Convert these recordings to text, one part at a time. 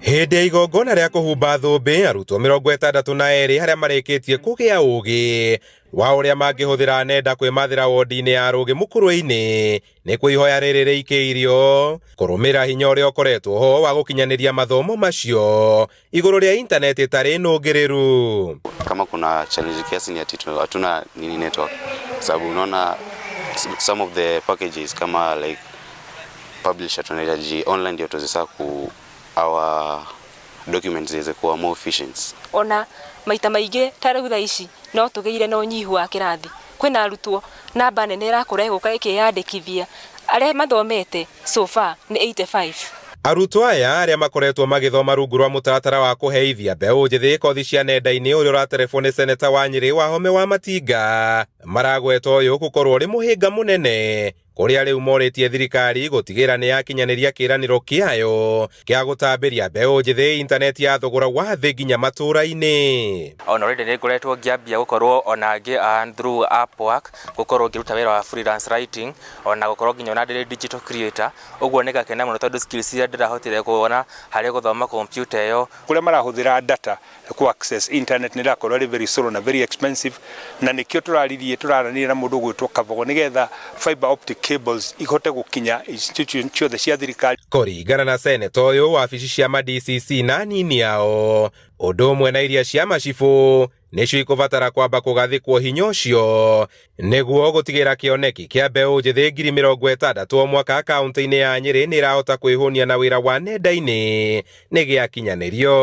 Hĩndĩ igongona rĩa kũhumba thũmbĩ, arutwo 62 arĩa marĩkĩtie kũgĩa ũũgĩ wa ũrĩa mangĩhũthĩra nenda kwĩmathĩra wodi-inĩ ya Rũgĩ Mũkũrwe-inĩ nĩ kwĩhoya rĩrĩ rĩikĩirio kũrũmĩra hinya ũrĩa ũkoretwo ho wa gũkinyanĩria mathomo macio igũrũ rĩa intaneti ĩtarĩ nũngĩrĩru. Kama kuna challenge kiasi ni ati hatuna network, sababu unaona some of the packages kama like publisher tunahitaji online ndio tuweze our documents ziweze kuwa more efficient. Ona maita maingĩ tarĩu thaa ici no tũgĩire na ũnyihu wa kĩrathi. Kwĩna arutwo namba nene ĩrakũra ĩgũka ĩkĩyandĩkithia, arĩa mathomete so far nĩ 85. Arutwo aya arĩa makoretwo magĩthoma rungu rwa mũtaratara wa kũheithia mbeũ njĩthĩ kothi cia nenda-inĩ ũrĩa ũraterebwo nĩ seneta wa Nyĩrĩ Wahome wa Matinga maragweta ũyũ gũkorwo ũrĩ mũhĩnga mũnene kũrĩa rĩu morĩtie thirikari gũtigĩra nĩ yakinyanĩria kĩĩranĩro kĩayo kĩa gũtambĩria mbeũ njĩthĩ intaneti ya thogora wa thĩ nginya matũũra-inĩ. Ona already nĩ ngoretwo ngĩambia gũkorwo ona ngĩ through Upwork gũkorwo ngĩruta wĩra wa freelance writing, ona gũkorwo nginya ona ndĩ digital creator. Ũguo nĩ gakena mũno tondũ skills iria ndĩrahotire kuona harĩ gũthoma computer ĩyo. Kũrĩa marahũthĩra data ku access internet nĩ ĩrakorwo very slow na very expensive, na nĩkĩo tũraranĩria na mũndũ gwĩtwo Kavogo nĩgetha fiber optic cables ihote gukinya institution ciothe cia thirikari. Kũringana na seneta ũyũ, wabici cia ma-DCC na nini yao ũndũ ũmwe na iria cia macibũ nĩcio ikũbatara kwamba kũgathĩkwo hinya ũcio nĩguo gũtigĩra kĩoneki kĩa mbeũ njĩthĩ 60,000 o mwaka kaunti-inĩ ya Nyĩrĩ nĩ ĩrahota kwĩhũnia na wĩra wa nenda-inĩ nĩ gĩakinyanĩrio.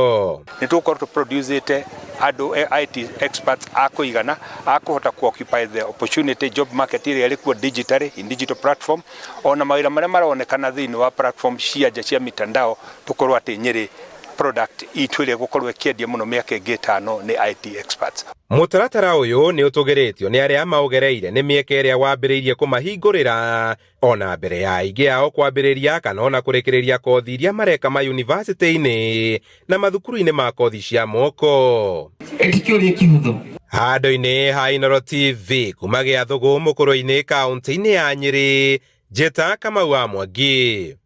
Nĩ tũkorwo tũproducĩte andũ IT experts a kũigana a kũhota occupy the opportunity job market ĩrĩa ĩrĩ kuo digitally in digital platform, ona mawĩra marĩa maronekana thĩinĩ wa platform cia nja cia mitandao tũkorwo atĩ Nyĩrĩ product itũ ĩrĩa gũkorwo ĩkĩendia mũno mĩaka ĩngĩ 5 nĩ IT experts. Mũtaratara ũyũ nĩ ũtũgĩrĩtio nĩ arĩa maũgereire nĩ mĩeke ĩrĩa wambĩrĩirie kũmahingũrĩra ona mbere ya aingĩ ao kwambĩrĩria kana ona kũrĩkĩrĩria kothi iria mareka mayunivasĩtĩ-inĩ na mathukuru-inĩ ma kothi cia moko. Handũ-inĩ ha Inooro TV kuma Gĩathũgũ Mũkũrwe-inĩ kaunti-inĩ ya Nyĩrĩ, njĩta Kamau wa Mwangi.